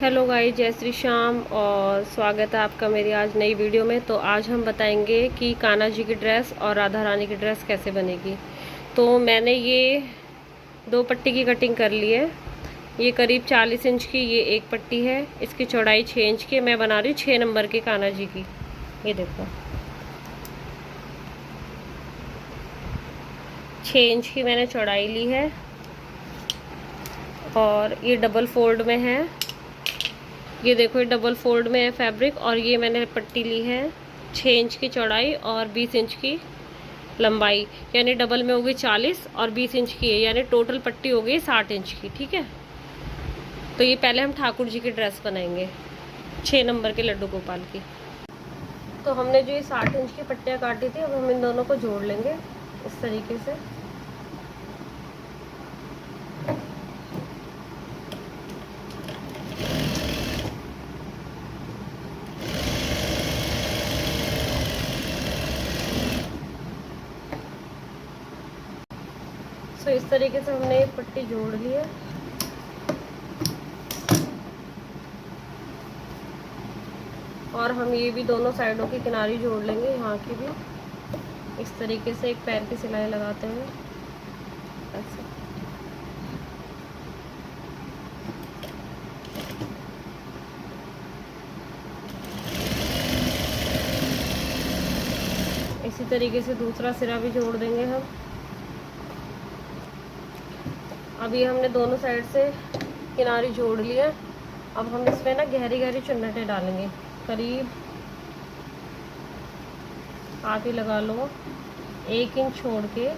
Hello guys, जय श्री श्याम और स्वागत है आपका मेरी आज नई वीडियो में। तो आज हम बताएंगे कि कान्हा जी की ड्रेस और राधा रानी की ड्रेस कैसे बनेगी। तो मैंने ये दो पट्टी की कटिंग कर ली है। ये करीब 40 इंच की ये एक पट्टी है। इसकी चौड़ाई 6 इंच की। मैं बना रही हूँ 6 नंबर के कान्हा जी की। ये देखो 6 इंच की मैंने चौड़ाई ली है और ये डबल फोल्ड में है। ये देखो ये डबल फोल्ड में है फैब्रिक। और ये मैंने पट्टी ली है 6 इंच की चौड़ाई और 20 इंच की लंबाई, यानी डबल में होगी 40 और 20 इंच की है, यानी टोटल पट्टी हो गई 60 इंच की। ठीक है, तो ये पहले हम ठाकुर जी की ड्रेस बनाएंगे 6 नंबर के लड्डू गोपाल की। तो हमने जो ये 60 इंच की पट्टियाँ काटी थी, अब हम इन दोनों को जोड़ लेंगे इस तरीके से। तो इस तरीके से हमने ये पट्टी जोड़ ली है। और हम ये भी दोनों साइडों की किनारी जोड़ लेंगे, यहाँ की भी इस तरीके से एक पैर की सिलाई लगाते हुए ऐसे। इसी तरीके से दूसरा सिरा भी जोड़ देंगे हम। अभी हमने दोनों साइड से किनारी जोड़ लिया। अब हम इसमें ना गहरी गहरी चुन्नटें डालेंगे, करीब आप ही लगा लो 1 इंच छोड़ के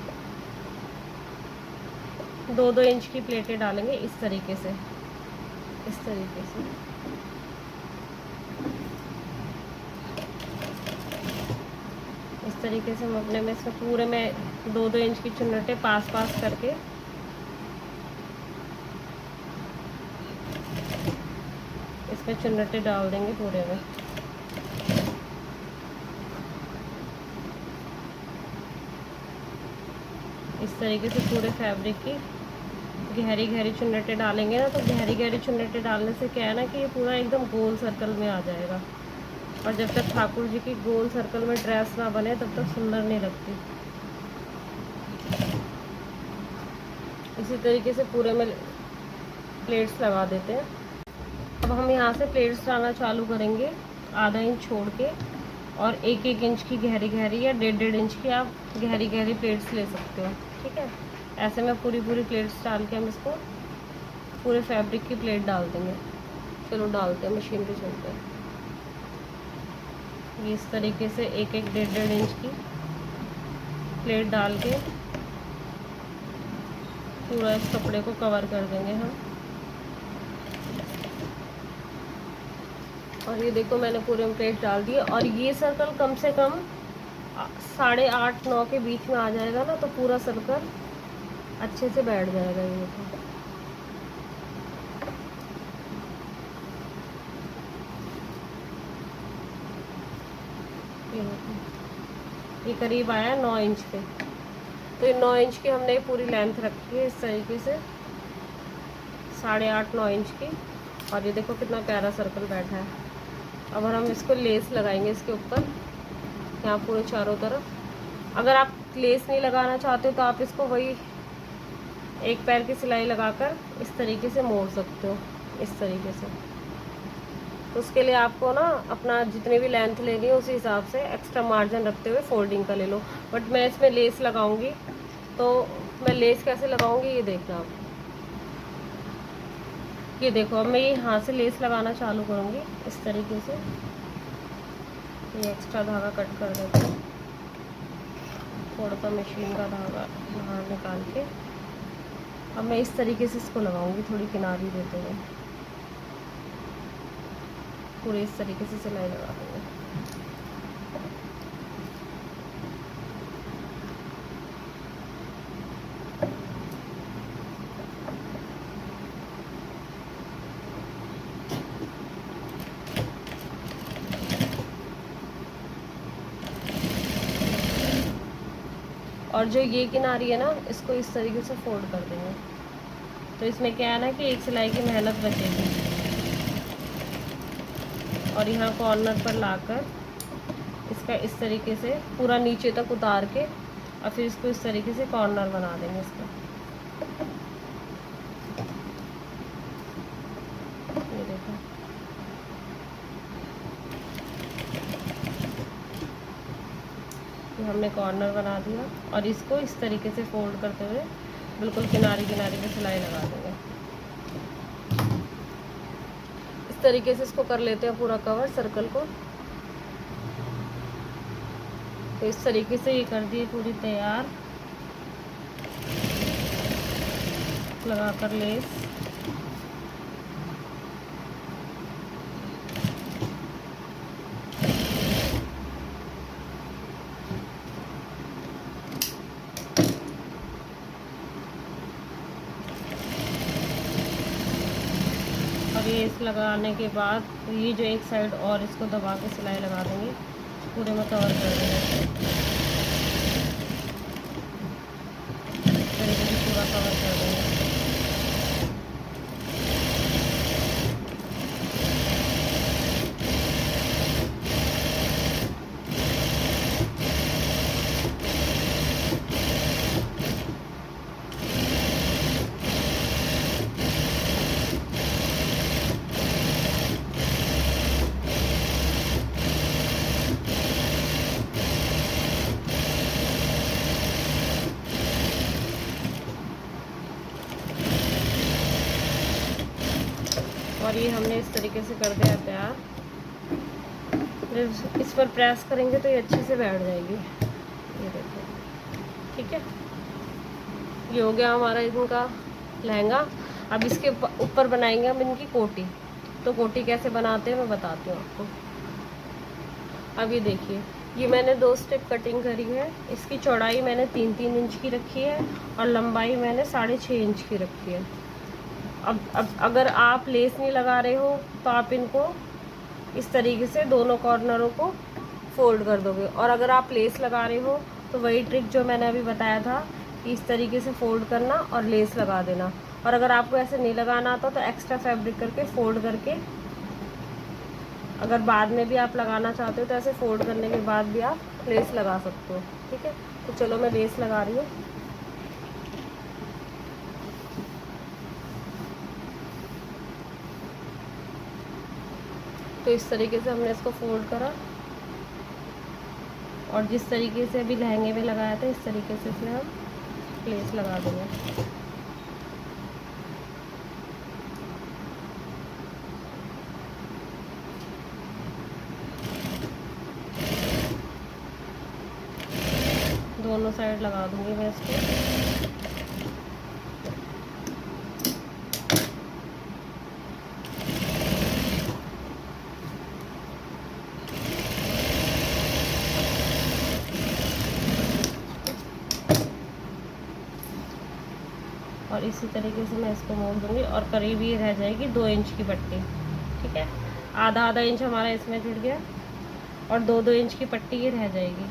2-2 इंच की प्लेटें डालेंगे इस तरीके से, इस तरीके से। इस तरीके से हम अपने में से पूरे में 2-2 इंच की चुन्नटें पास पास करके इसमें चुन्नटें डाल देंगे पूरे में। इस तरीके से पूरे फैब्रिक की गहरी गहरी चुन्नटें डालेंगे ना, तो गहरी गहरी चुन्नटें डालने से क्या है ना कि ये पूरा एकदम गोल सर्कल में आ जाएगा। और जब तक ठाकुर जी की गोल सर्कल में ड्रेस ना बने तब तक सुंदर नहीं लगती। इसी तरीके से पूरे में प्लेट्स लगा देते हैं। अब हम यहाँ से प्लेट्स डालना चालू करेंगे आधा इंच छोड़ के, और 1-1 इंच की गहरी गहरी या 1.5-1.5 इंच की आप गहरी गहरी प्लेट्स ले सकते हो। ठीक है, ऐसे में पूरी पूरी प्लेट्स डाल के हम इसको पूरे फैब्रिक की प्लेट डाल देंगे। चलो डालते हैं, मशीन पे चलते हैं। ये इस तरीके से 1-1 1.5-1.5 इंच की प्लेट डाल के पूरा इस कपड़े को कवर कर देंगे हम। और ये देखो मैंने पूरे में प्लेट डाल दी। और ये सर्कल कम से कम 8.5-9 के बीच में आ जाएगा ना, तो पूरा सर्कल अच्छे से बैठ जाएगा। ये देखो ये करीब आया 9 इंच पे। तो ये 9 इंच की हमने पूरी लेंथ रखी है इस तरीके से, 8.5-9 इंच की। और ये देखो कितना प्यारा सर्कल बैठा है। अब हम इसको लेस लगाएंगे इसके ऊपर, यहाँ पूरे चारों तरफ। अगर आप लेस नहीं लगाना चाहते हो तो आप इसको वही एक पैर की सिलाई लगाकर इस तरीके से मोड़ सकते हो, इस तरीके से। तो उसके लिए आपको ना अपना जितनी भी लेंथ लेनी है उसी हिसाब से एक्स्ट्रा मार्जिन रखते हुए फोल्डिंग का ले लो। बट मैं इसमें लेस लगाऊंगी, तो मैं लेस कैसे लगाऊंगी ये देखना आप। ये देखो अब मैं यहाँ से लेस लगाना चालू करूँगी इस तरीके से। ये एक्स्ट्रा धागा कट कर देते हैं, थोड़ा सा मशीन का धागा बाहर निकाल के। अब मैं इस तरीके से इसको लगाऊंगी, थोड़ी किनारी देते हुए पूरे इस तरीके से सिलाई लगा देंगे। और जो ये किनारी है ना, इसको इस तरीके से फोल्ड कर देंगे। तो इसमें क्या है ना कि एक सिलाई की मेहनत बचेगी। और यहाँ कॉर्नर पर लाकर इसका इस तरीके से पूरा नीचे तक उतार के और फिर इसको इस तरीके से कॉर्नर बना देंगे इसका। ये देखो, ये हमने कॉर्नर बना दिया और इसको इस तरीके से फोल्ड करते हुए बिल्कुल किनारे किनारे पे सिलाई लगा देंगे। इस तरीके से इसको कर लेते हैं पूरा कवर सर्कल को। तो इस तरीके से ये कर दिए पूरी तैयार, लगाकर लेस। और ये इस लगाने के बाद ये जो एक साइड और इसको दबा के सिलाई लगा देंगे, पूरे में कवर कर देंगे। इस तरीके से पूरा कवर कर देंगे। और ये हमने इस तरीके से कर दिया तैयार। जब इस पर प्रेस करेंगे तो ये अच्छे से बैठ जाएगी। ये देखो, ठीक है, ये हो गया हमारा इनका लहंगा। अब इसके ऊपर बनाएंगे हम इनकी कोटी। तो कोटी कैसे बनाते हैं मैं बताती हूँ आपको। अब ये देखिए, ये मैंने 2 स्टेप कटिंग करी है। इसकी चौड़ाई मैंने 3-3 इंच की रखी है और लंबाई मैंने 6.5 इंच की रखी है। अब अगर आप लेस नहीं लगा रहे हो तो आप इनको इस तरीके से दोनों कॉर्नरों को फोल्ड कर दोगे। और अगर आप लेस लगा रहे हो तो वही ट्रिक जो मैंने अभी बताया था कि इस तरीके से फोल्ड करना और लेस लगा देना। और अगर आपको ऐसे नहीं लगाना आता तो एक्स्ट्रा फैब्रिक करके फोल्ड करके, अगर बाद में भी आप लगाना चाहते हो तो ऐसे फोल्ड करने के बाद भी आप लेस लगा सकते हो। ठीक है, तो चलो मैं लेस लगा रही हूँ। तो इस तरीके से हमने इसको फोल्ड करा और जिस तरीके से अभी लहंगे में लगाया था इस तरीके से इसमें हम लेस लगा देंगे। दोनों साइड लगा दूंगी मैं इसको। और इसी तरीके से मैं इसको मोड़ दूंगी और करीब ये रह जाएगी 2 इंच की पट्टी। ठीक है, आधा इंच हमारा इसमें जुड़ गया और 2-2 इंच की पट्टी ये रह जाएगी।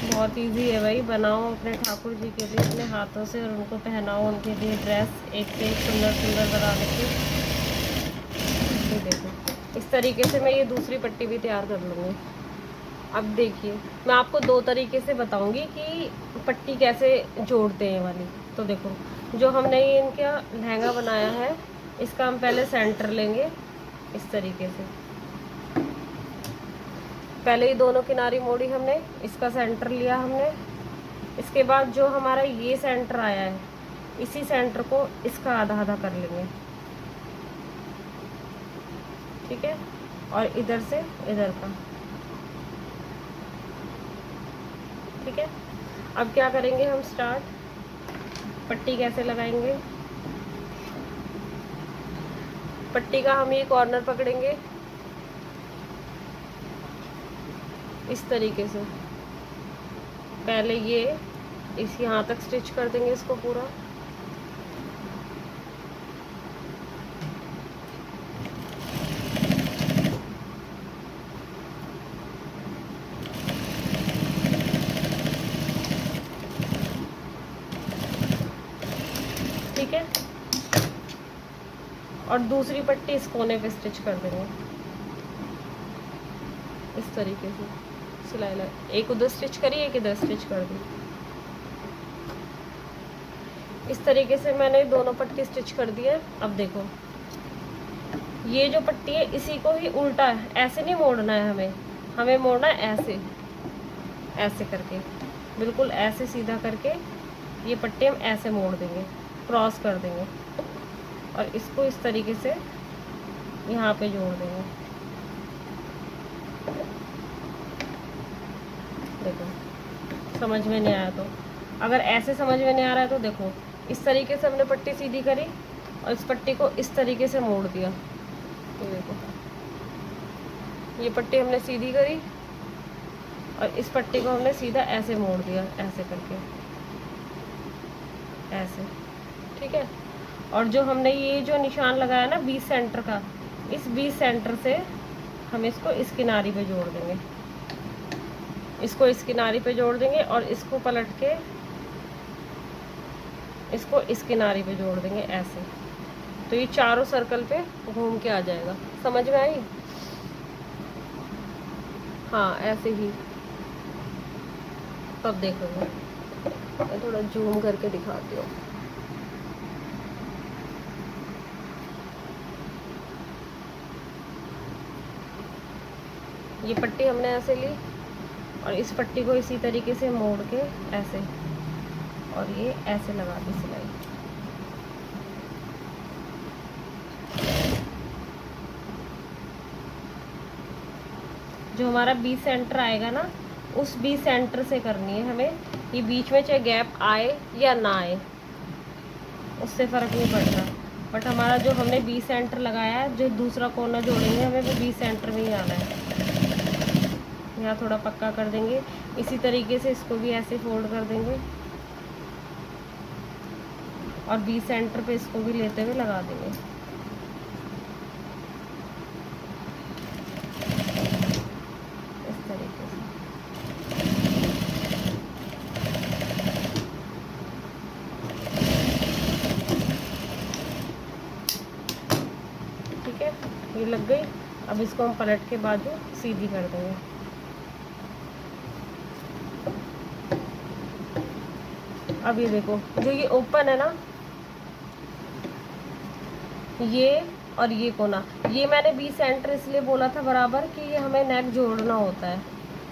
बहुत इजी है भाई, बनाओ अपने ठाकुर जी के लिए अपने हाथों से और उनको पहनाओ, उनके लिए ड्रेस एक से एक सुंदर सुंदर बना देती। ये देखो, इस तरीके से मैं ये दूसरी पट्टी भी तैयार कर लूँगी। अब देखिए, मैं आपको 2 तरीके से बताऊंगी कि पट्टी कैसे जोड़ते हैं वाली। तो देखो, जो हमने ये इनका लहंगा बनाया है इसका हम पहले सेंटर लेंगे इस तरीके से। पहले ही दोनों किनारी मोड़ी हमने, इसका सेंटर लिया हमने। इसके बाद जो हमारा ये सेंटर आया है इसी सेंटर को इसका आधा आधा कर लेंगे। ठीक है, और इधर से इधर का। ठीक है, अब क्या करेंगे हम स्टार्ट, पट्टी कैसे लगाएंगे। पट्टी का हम ये कॉर्नर पकड़ेंगे इस तरीके से। पहले ये इस यहाँ तक स्टिच कर देंगे इसको पूरा। ठीक है। और दूसरी पट्टी इस कोने पे स्टिच कर देंगे इस तरीके से, सिलाई लगा, एक उधर स्टिच करी, एक इधर स्टिच कर दी। इस तरीके से मैंने दोनों पट्टी स्टिच कर दी है। अब देखो ये जो पट्टी है इसी को ही उल्टा है, ऐसे नहीं मोड़ना है हमें मोड़ना है ऐसे, ऐसे करके, बिल्कुल ऐसे सीधा करके ये पट्टी हम ऐसे मोड़ देंगे, क्रॉस कर देंगे और इसको इस तरीके से यहाँ पे जोड़ देंगे। देखो समझ में नहीं आया तो, अगर ऐसे समझ में नहीं आ रहा है तो देखो इस तरीके से हमने पट्टी सीधी करी और इस पट्टी को इस तरीके से मोड़ दिया। तो देखो ये पट्टी हमने सीधी करी और इस पट्टी को हमने सीधा ऐसे मोड़ दिया, ऐसे करके, ऐसे, ठीक है। और जो हमने ये जो निशान लगाया ना 20 सेंटर का, इस 20 सेंटर से हम इसको इस किनारी पे जोड़ देंगे, इसको इस किनारी पे जोड़ देंगे और इसको पलट के इसको इस किनारी पे जोड़ देंगे ऐसे। तो ये चारों सर्कल पे घूम के आ जाएगा। समझ में आई? हाँ ऐसे ही। तब देखो मैं थोड़ा जूम करके दिखाती हूँ। ये पट्टी हमने ऐसे ली और इस पट्टी को इसी तरीके से मोड़ के ऐसे, और ये ऐसे लगा दी सिलाई। जो हमारा 20 सेंटर आएगा ना, उस 20 सेंटर से करनी है हमें। ये बीच में चाहे गैप आए या ना आए उससे फ़र्क नहीं पड़ता, बट हमारा जो हमने 20 सेंटर लगाया है, जो दूसरा कोना जोड़ेंगे हमें वो 20 सेंटर में ही आना है। यहाँ थोड़ा पक्का कर देंगे, इसी तरीके से इसको भी ऐसे फोल्ड कर देंगे और 20 सेंटर पे इसको भी लेते हुए लगा देंगे। इस तरीके से ठीक है, ये लग गई। अब इसको हम पलट के बाजू सीधी कर देंगे। अब ये देखो जो ये ओपन है ना, ये और ये कोना, ये मैंने 20 सेंटर इसलिए बोला था बराबर कि ये हमें नेक जोड़ना होता है।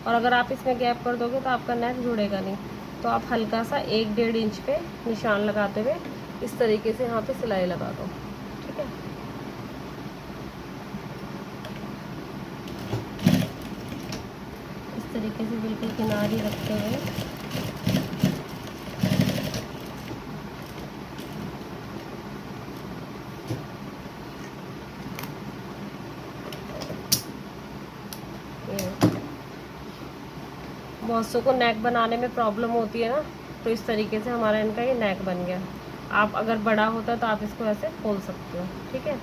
और अगर आप इसमें गैप कर दोगे तो आपका नेक जुड़ेगा नहीं। तो आप हल्का सा 1-1.5 इंच पे निशान लगाते हुए इस तरीके से यहाँ पे सिलाई लगा दो, ठीक है। इस तरीके से बिल्कुल किनारी रखते हुए बहुत सौ को नेक बनाने में प्रॉब्लम होती है ना, तो इस तरीके से हमारा इनका ये नेक बन गया। आप अगर बड़ा होता तो आप इसको ऐसे खोल सकते हो, ठीक है।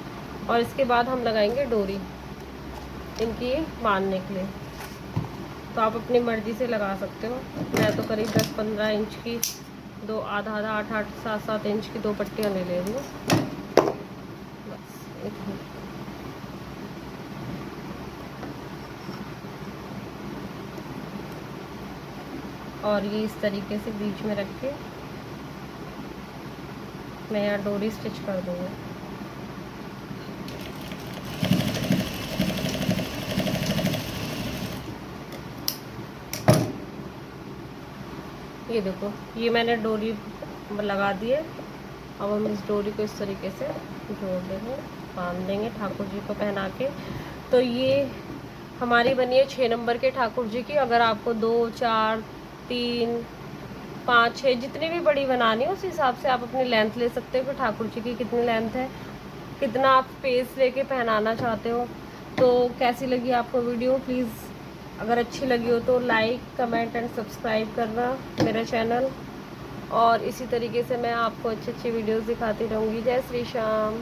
और इसके बाद हम लगाएंगे डोरी इनकी बांधने के लिए। तो आप अपनी मर्ज़ी से लगा सकते हो। मैं तो करीब 10-15 इंच की दो, आधा 8-8, 7-7 इंच की 2 पट्टियाँ ले रही हूँ बस। एक और ये इस तरीके से बीच में रख के मैं यहाँ डोरी स्टिच कर दूँगी। ये देखो ये मैंने डोरी लगा दी है। अब हम इस डोरी को इस तरीके से जोड़ देंगे, बांध देंगे ठाकुर जी को पहना के। तो ये हमारी बनी है 6 नंबर के ठाकुर जी की। अगर आपको 2, 4, 3, 5, 6 जितनी भी बड़ी बनानी है उस हिसाब से आप अपनी लेंथ ले सकते हो कि ठाकुर जी की कितनी लेंथ है, कितना आप स्पेस लेके पहनाना चाहते हो। तो कैसी लगी आपको वीडियो? प्लीज़ अगर अच्छी लगी हो तो लाइक, कमेंट एंड सब्सक्राइब करना मेरा चैनल। और इसी तरीके से मैं आपको अच्छी अच्छी वीडियोस दिखाती रहूँगी। जय श्री श्याम।